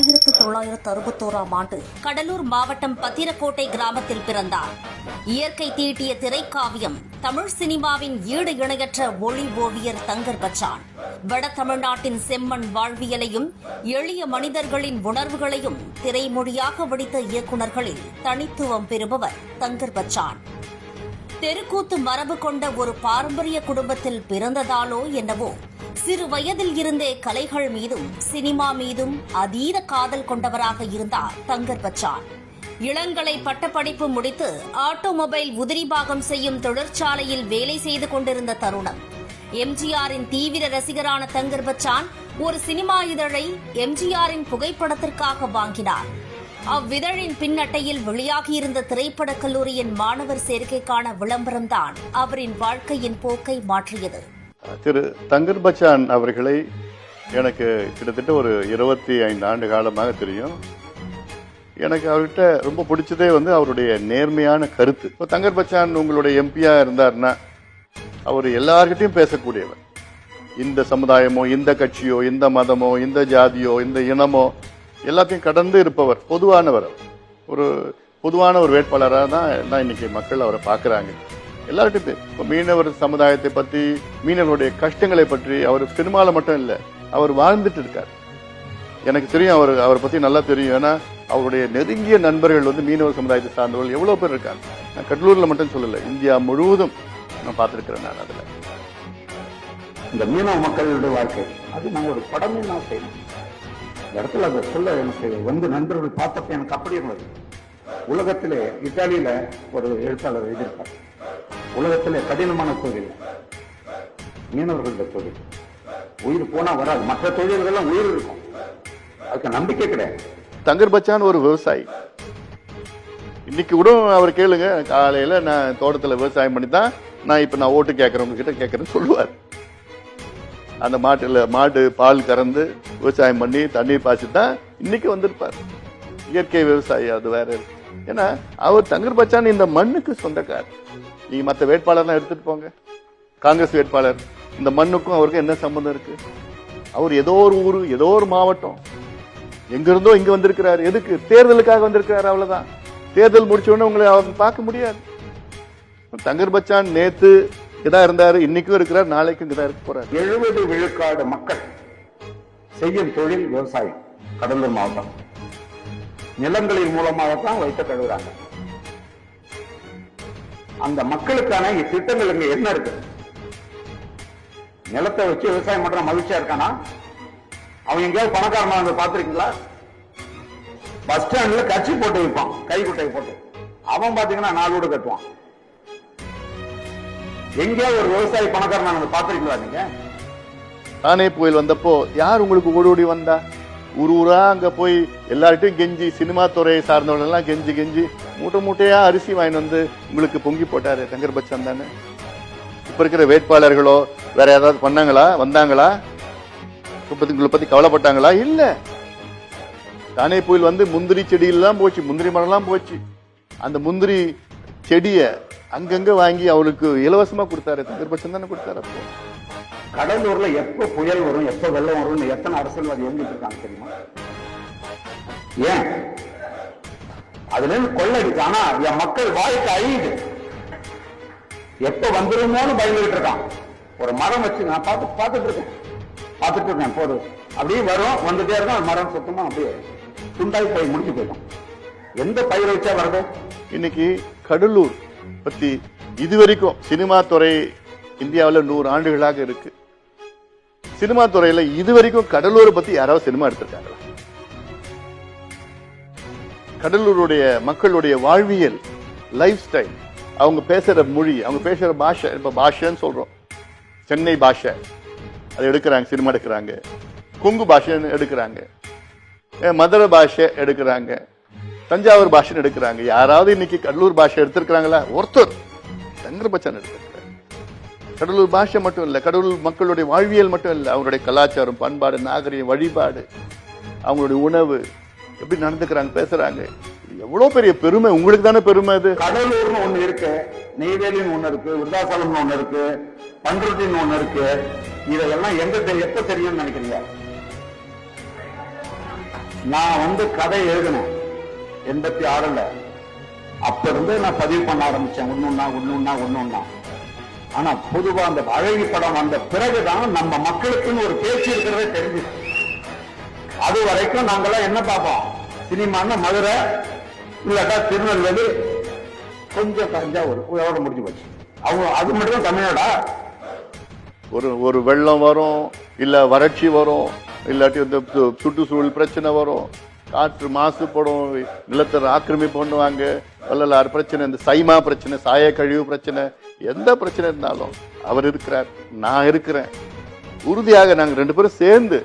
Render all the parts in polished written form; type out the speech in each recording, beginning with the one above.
1961ஆம் ஆண்டு கடலூர் மாவட்டம் பத்திரக்கோட்டை கிராமத்தில் பிறந்தார். இயற்கை தீட்டிய திரைக்காவியம் தமிழ் சினிமாவின் ஈடு இணையற்ற ஒளி ஓவியர் தங்கர் பச்சான். வட தமிழ்நாட்டின் செம்மண் வாழ்வியலையும் எளிய மனிதர்களின் உணர்வுகளையும் திரைமொழியாக வடித்த இயக்குநர்களில் தனித்துவம் பெறுபவர் தங்கர் பச்சான். தெருக்கூத்து மரபு கொண்ட ஒரு பாரம்பரிய குடும்பத்தில் பிறந்ததாலோ என்னவோ சிறு வயதில் இருந்தே கலைகள் மீதும் சினிமா மீதும் அதீத காதல் கொண்டவராக இருந்தார் தங்கர் பச்சான். இளங்கலை பட்டப்படிப்பு முடித்து ஆட்டோமொபைல் உதிரி பாகம் செய்யும் தொழிற்சாலையில் வேலை செய்து கொண்டிருந்த தருணம் எம்ஜிஆரின் தீவிர ரசிகரான தங்கர் பச்சான் ஒரு சினிமா இதழை எம்ஜிஆரின் புகைப்படத்திற்காக வாங்கினார். அவ்விதழின் பின்னட்டையில் வெளியாகியிருந்த திரைப்படக் கல்லூரியின் மாணவர் சேர்க்கைக்கான விளம்பரம்தான் அவரின் வாழ்க்கையின் போக்கை மாற்றியது. திரு தங்கர் பச்சான் அவர்களை எனக்கு கிட்டத்தட்ட ஒரு 25 ஆண்டு காலமாக தெரியும். எனக்கு அவர்கிட்ட ரொம்ப பிடிச்சதே அவருடைய நேர்மையான கருத்து. இப்போ தங்கர் பச்சான் உங்களுடைய எம்பியா இருந்தார்னா அவர் எல்லார்கிட்டையும் பேசக்கூடியவர். இந்த சமுதாயமோ இந்த கட்சியோ இந்த மதமோ இந்த ஜாதியோ இந்த இனமோ எல்லாத்தையும் கடந்து இருப்பவர், பொதுவானவர். ஒரு பொதுவான ஒரு வேட்பாளராக தான் இன்னைக்கு மக்கள் அவரை பார்க்குறாங்க. எல்லார்கிட்டையும் இப்போ மீனவர் சமுதாயத்தை பற்றி, மீனவருடைய கஷ்டங்களை பற்றி அவர் சினிமாவில் மட்டும் இல்லை, அவர் வாழ்ந்துட்டு இருக்கார். எனக்கு தெரியும், அவரை பற்றி நல்லா தெரியும். ஏன்னா அவருடைய நெருங்கிய நண்பர்கள் மீனவர் சமுதாயத்தை சார்ந்தவர்கள் எவ்வளோ பேர் இருக்காங்க. நான் கடலூரில் மட்டும் சொல்லலை, இந்தியா முழுவதும் நான் பார்த்துருக்கிறேன். நான் அதில் இந்த மீனவ மக்களுடைய வாழ்க்கை அது நாங்கள் ஒரு படமே நான் செய்யணும். இந்த இடத்துல அதை சொல்ல எனக்கு நண்பர்கள் பார்த்தப்ப எனக்கு அப்படி இருந்தது. உலகத்திலே இத்தாலியில ஒரு எழுத்தாளர் எழுதியிருப்பார், உலகத்திலே கடினமான தொழில் மீனவர்களுடைய தொழில். உயிர் போனா வராது, மற்ற தொழில்கள்லாம் உயிர் இருக்கும், அதுக்கு நம்பிக்கை கிடையாது. தங்கர் பச்சான் ஒரு விவசாயி. இன்னைக்கு கூட அவர் கேளுங்க, காலையில நான் தோட்டத்தில் விவசாயம் பண்ணி தான் நான் ஓட்டு கேட்கறவங்க கிட்ட கேட்கறேன்னு சொல்லுவார். அந்த மாடு பால் கறந்து விவசாயம் பண்ணி தண்ணீர் பாய்ச்சி தான் இன்னைக்கு வந்திருப்பார். இயற்கை விவசாயி அது வேற. ஏன்னா அவர் தங்கர் பச்சான் இந்த மண்ணுக்கு சொந்தக்கார். நீங்க மற்ற வேட்பாளர்லாம் எடுத்துட்டு போங்க, காங்கிரஸ் வேட்பாளர், இந்த மண்ணுக்கும் அவருக்கு என்ன சம்பந்தம் இருக்கு? அவர் ஏதோ ஒரு ஊரு, ஏதோ ஒரு மாவட்டம், எங்க இருந்தோ இங்க வந்திருக்கிறார். எதுக்கு? தேர்தலுக்காக வந்திருக்கிறார், அவ்வளவுதான். தேர்தல் முடிச்ச உடனே உங்களை அவங்க பார்க்க முடியாது. தங்கர் பச்சான் நேத்து இதான் இருந்தாரு, இன்னைக்கும் இருக்கிறார், நாளைக்கும் இங்கதான் இருக்க போறாரு. 70 விழுக்காடு மக்கள் செய்யும் தொழில் விவசாயம். கடலூர் மாவட்டம் நிலங்களின் மூலமாகத்தான் வைத்து கழுவுறாங்க. அந்த மக்களுக்கான திட்டங்கள் இங்க என்ன இருக்கு? நிலத்தை வச்சு விவசாயம் பண்ற மகிழ்ச்சியா இருக்கானா? அவன் எங்கேயாவது பணக்காரனா வந்து பாத்திருக்கீங்களா? பஸ் ஸ்டாண்ட்ல கட்சி போட்டு வைப்பான், கைக்குட்டை போட்டு. அவன் பாத்தீங்கன்னா 4 வீடு கட்டுவான். எங்கேயாவது ஒரு விவசாயி பணக்காரனா வந்து பாத்திருக்கீங்களா நீங்க? தானே புயல் வந்தப்போ யார் உங்களுக்கு ஓடி வந்தா? ஊரா அங்க போய் எல்லார்ட்டையும் கெஞ்சி, சினிமா துறையை சார்ந்தவங்க எல்லாம் கெஞ்சி மூட்டையா அரிசி வாங்கிட்டு உங்களுக்கு பொங்கி போட்டாரு தங்கர் பச்சான் தானே. இப்ப இருக்கிற வேட்பாளர்களோ வேற ஏதாவது பண்ணாங்களா? வந்தாங்களா? உங்களை பத்தி கவலைப்பட்டாங்களா? இல்ல. தானே புயல் முந்திரி செடியெல்லாம் போச்சு, முந்திரி மரம் எல்லாம் போச்சு. அந்த முந்திரி செடிய அங்கங்க வாங்கி அவளுக்கு இலவசமா கொடுத்தாரு தங்கர் பச்சான் தானே கொடுத்தாரு. அப்போ கடலூர்ல எப்ப புயல் வரும், எப்ப வெள்ளம் வரும், எத்தனை அரசியல்வாதி எழுதிட்டு இருக்காங்க தெரியுமா? ஏன் அதுல இருந்து கொள்ளடிச்சு, ஆனா என் மக்கள் வாழ்க்கை அழியுது. எப்ப வந்துருமோன்னு பயந்துகிட்டு இருக்கான். ஒரு மரம் வச்சு நான் பார்த்துட்டு இருக்கேன். போதும் அப்படியே வரும், வந்துட்டே இருக்கும். மரம் சுத்தமா அப்படியே துண்டாய் போய் முடிஞ்சு போயிடும். எந்த பயிர் வச்சா வருது? இன்னைக்கு கடலூர் பத்தி இதுவரைக்கும் சினிமா துறை இந்தியாவில் 100 ஆண்டுகளாக இருக்கு. சினிமா துறையில இதுவரைக்கும் கடலூரை பத்தி யாராவது சினிமா எடுத்திருக்காங்களா? கடலூருடைய மக்களுடைய வாழ்வியல், லைஃப் ஸ்டைல், அவங்க பேசுற மொழி, அவங்க பேசுற பாஷை, இப்ப பாஷைன்னு சொல்றோம், சென்னை பாஷை அதை எடுக்கிறாங்க, சினிமா எடுக்கிறாங்க. கொங்கு பாஷைன்னு எடுக்கிறாங்க, மதுரை பாஷை எடுக்கிறாங்க, தஞ்சாவூர் பாஷைன்னு எடுக்கிறாங்க. யாராவது இன்னைக்கு கடலூர் பாஷை எடுத்திருக்கிறாங்களா? ஒருத்தர். தங்கர் பச்சான் எடுத்திருக்கிறார். கடலூர் பாஷை மட்டும் இல்ல, கடலூர் மக்களுடைய வாழ்வியல் மட்டும் இல்ல, அவங்களுடைய கலாச்சாரம், பண்பாடு, நாகரிகம், வழிபாடு, அவங்களுடைய உணவு, எப்படி நடந்துக்கிறாங்க, பேசுறாங்க. எவ்வளவு பெரிய பெருமை. உங்களுக்கு தானே பெருமை. அது கடலூர்னு ஒண்ணு இருக்கு, நெய்வேலின்னு ஒண்ணு இருக்கு, விருதாசலம்னு ஒண்ணு இருக்கு, பண்ருட்டின்னு ஒண்ணு இருக்கு. இதெல்லாம் எப்ப தெரியும்னு நினைக்கிறீங்க? நான் வந்து கதை எழுதினேன் 86ல. அப்ப இருந்து நான் பதிவு பண்ண ஆரம்பிச்சேன், ஒன்னொன்னா. ஆனா பொதுவா அந்த அழகி படம் வந்த பிறகுதான் நம்ம மக்களுக்குன்னு ஒரு பேச்சு இருக்கிறதே தெரிஞ்சு. அது வரைக்கும் நாங்கெல்லாம் என்ன பார்ப்போம், சினிமான்னா மதுரை இல்லாட்டா திருநெல்வேலி, கொஞ்சம் தஞ்சாவூர், இதோட முடிஞ்சு போச்சு. அவங்க அது மட்டும் தான் தமிழ்நாடா? ஒரு வெள்ளம் வரும், இல்ல வறட்சி வரும், இல்லாட்டி வந்து சுற்றுச்சூழல் பிரச்சனை வரும், காற்று மாசுபடும், நிலத்தை ஆக்கிரமிப்பு பண்ணுவாங்க, வள்ளலார் பிரச்சனை, இந்த சைமா பிரச்சனை, சாய கழிவு பிரச்சனை, எந்த பிரச்சனை இருந்தாலும் அவர் இருக்கிறார், நான் இருக்கிறேன். உறுதியாக நாங்க 2 பேரும் சேர்ந்து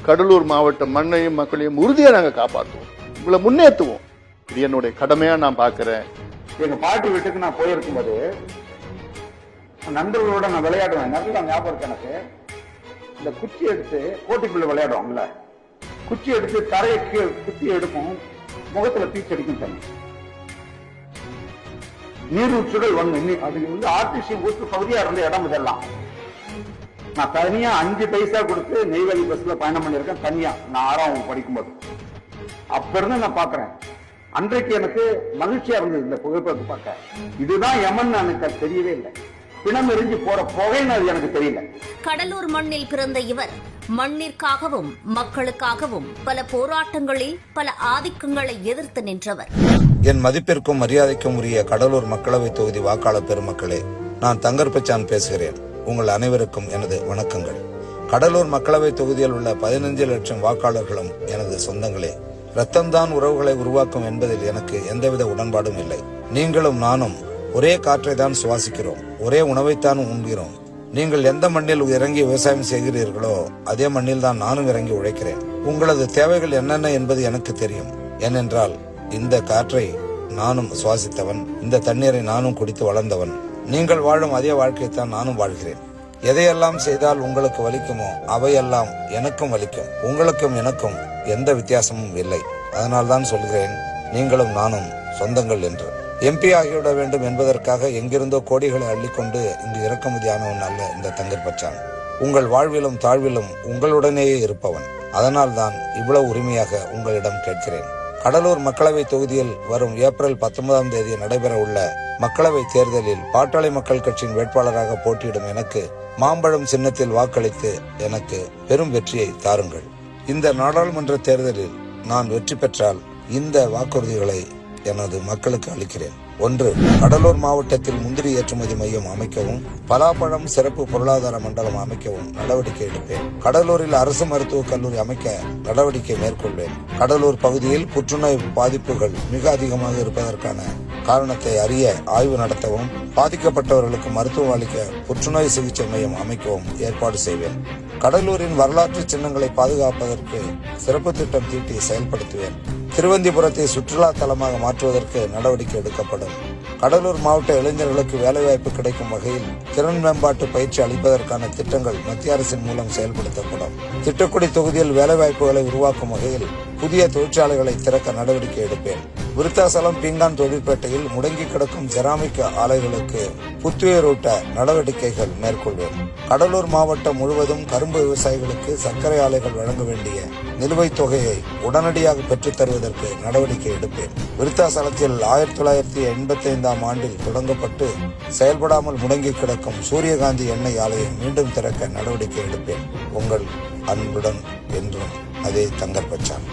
கடலூர் மாவட்ட மண்ணையும் மக்களையும் உறுதியா நாங்க காப்பாற்றுவோம், உங்களை முன்னேற்றுவோம். இது என்னுடைய கடமையா நான் பாக்குறேன். எங்க பாட்டி வீட்டுக்கு நான் போயிருக்கும் போது நண்பர்களோட நான் விளையாடுவேன். நல்லா ஞாபகம் இருக்கு எனக்கு. இந்த குச்சி எடுத்து கோட்டிக்குள்ள விளையாடுவாங்கல்ல, குச்சி எடுத்து தரைக்கு குச்சி எடுக்கும், முகத்துல பீச்சடிக்கும் தண்ணி, நீரூற்றுகள் வந்து அது வந்து ஆர்டிசியல் ஊற்று பகுதியா இருந்த இடம் இதெல்லாம். நான் தனியா 5 பைசா கொடுத்து நெய்வேலி பஸ்ல பயணம் பண்ணியிருக்கேன் தனியா, நான் 6ஆம் படிக்கும்போது. அப்ப இருந்து நான் பாக்குறேன். அன்றைக்கு எனக்கு மகிழ்ச்சியா இருந்தது இந்த புகைப்படத்தை பார்க்க. இதுதான் யமன் எனக்கு தெரியவே இல்லை. பிணம் எரிஞ்சு போற புகைன்னு அது எனக்கு தெரியல. கடலூர் மண்ணில் பிறந்த இவர் மண்ணிற்காகவும் மக்களுக்காகவும் பல போராட்டங்களில் பல ஆதிக்கங்களை எதிர்த்து நின்றவர். என் மதிப்பிற்கும் மரியாதைக்கும் உரிய கடலூர் மக்களவை தொகுதி வாக்காளர் பெருமக்களே, நான் தங்கர்பச்சான் பேசுகிறேன். உங்கள் அனைவருக்கும் எனது வணக்கங்கள். கடலூர் மக்களவை தொகுதியில் உள்ள 15 லட்சம் வாக்காளர்களும் எனது சொந்தங்களே. ரத்தம்தான் உறவுகளை உருவாக்கும் என்பதில் எனக்கு எந்தவித உடன்பாடும் இல்லை. நீங்களும் நானும் ஒரே காற்றை தான் சுவாசிக்கிறோம், ஒரே உணவைத்தான் உண்கிறோம். நீங்கள் எந்த மண்ணில் இறங்கி விவசாயம் செய்கிறீர்களோ அதே மண்ணில் தான் நானும் இறங்கி உழைக்கிறேன். உங்களது தேவைகள் என்னென்ன என்பது எனக்கு தெரியும். ஏனென்றால் இந்த காற்றை நானும் சுவாசித்தவன், இந்த தண்ணீரை நானும் குடித்து வளர்ந்தவன். நீங்கள் வாழும் அதே வாழ்க்கைத்தான் நானும் வாழ்கிறேன். எதையெல்லாம் செய்தால் உங்களுக்கு வலிக்குமோ அவையெல்லாம் எனக்கும் வலிக்கும். உங்களுக்கும் எனக்கும் எந்த வித்தியாசமும் இல்லை. அதனால்தான் சொல்கிறேன், நீங்களும் நானும் சொந்தங்கள் என்று. எம்பி ஆகிவிட வேண்டும் என்பதற்காக எங்கிருந்தோ கோடிகளை அள்ளிக்கொண்டு இங்கு இறக்குமதியானவன் அல்ல இந்த தங்கர்பச்சான். உங்கள் வாழ்விலும் தாழ்விலும் உங்களுடனேயே இருப்பவன். அதனால் தான் இவ்வளவு உரிமையாக உங்களிடம் கேட்கிறேன். கடலூர் மக்களவை தொகுதியில் வரும் ஏப்ரல் 19ஆம் தேதி நடைபெற உள்ள மக்களவை தேர்தலில் பாட்டாளி மக்கள் கட்சியின் வேட்பாளராக போட்டியிடும் எனக்கு மாம்பழம் சின்னத்தில் வாக்களித்து எனக்கு பெரும் வெற்றியை தாருங்கள். இந்த நாடாளுமன்ற தேர்தலில் நான் வெற்றி பெற்றால் இந்த வாக்குறுதிகளை எனது மக்களுக்கு அளிக்கிறேன். 1. கடலூர் மாவட்டத்தில் முந்திரி ஏற்றுமதி மையம் அமைக்கவும், பலாப்பழம் சிறப்பு பொருளாதார மண்டலம் அமைக்கவும் நடவடிக்கை எடுப்பேன். கடலூரில் அரசு மருத்துவக் கல்லூரி அமைக்க நடவடிக்கை மேற்கொள்வேன். கடலூர் பகுதியில் புற்றுநோய் பாதிப்புகள் மிக அதிகமாக இருப்பதற்கான காரணத்தை அறிய ஆய்வு நடத்தவும், பாதிக்கப்பட்டவர்களுக்கு மருத்துவம் அளிக்க புற்றுநோய் சிகிச்சை மையம் அமைக்கவும் ஏற்பாடு செய்வேன். கடலூரின் வரலாற்று சின்னங்களை பாதுகாப்பதற்கு சிறப்பு திட்டம் தீட்டி செயல்படுத்துவேன். திருவந்திபுரத்தை சுற்றுலா தலமாக மாற்றுவதற்கு நடவடிக்கை எடுக்கப்படும். கடலூர் மாவட்ட இளைஞர்களுக்கு வேலைவாய்ப்பு கிடைக்கும் வகையில் திறன் மேம்பாட்டு பயிற்சி அளிப்பதற்கான திட்டங்கள் மத்திய அரசின் மூலம் செயல்படுத்தப்படும். திட்டக்குடி தொகுதியில் வேலைவாய்ப்புகளை உருவாக்கும் வகையில் புதிய தொழிற்சாலைகளை திறக்க நடவடிக்கை எடுப்பேன். விருத்தாசலம் பீங்கான் தொழிற்பேட்டையில் முடங்கி கிடக்கும் செராமிக் ஆலைகளுக்கு புத்துயிரூட்ட நடவடிக்கைகள் மேற்கொள்வேன். கடலூர் மாவட்டம் முழுவதும் கரும்பு விவசாயிகளுக்கு சர்க்கரை ஆலைகள் வழங்க வேண்டிய நிலுவைத் தொகையை உடனடியாக பெற்றுத் தருவதற்கு நடவடிக்கை எடுப்பேன். விருத்தாசலத்தில் 1985ஆம் ஆண்டில் தொடங்கப்பட்டு செயல்படாமல் முடங்கி கிடக்கும் சூரியகாந்தி எண்ணெய் ஆலையை மீண்டும் திறக்க நடவடிக்கை எடுப்பேன். உங்கள் அன்புடன் என்றும் அதே தங்கர்பச்சான்.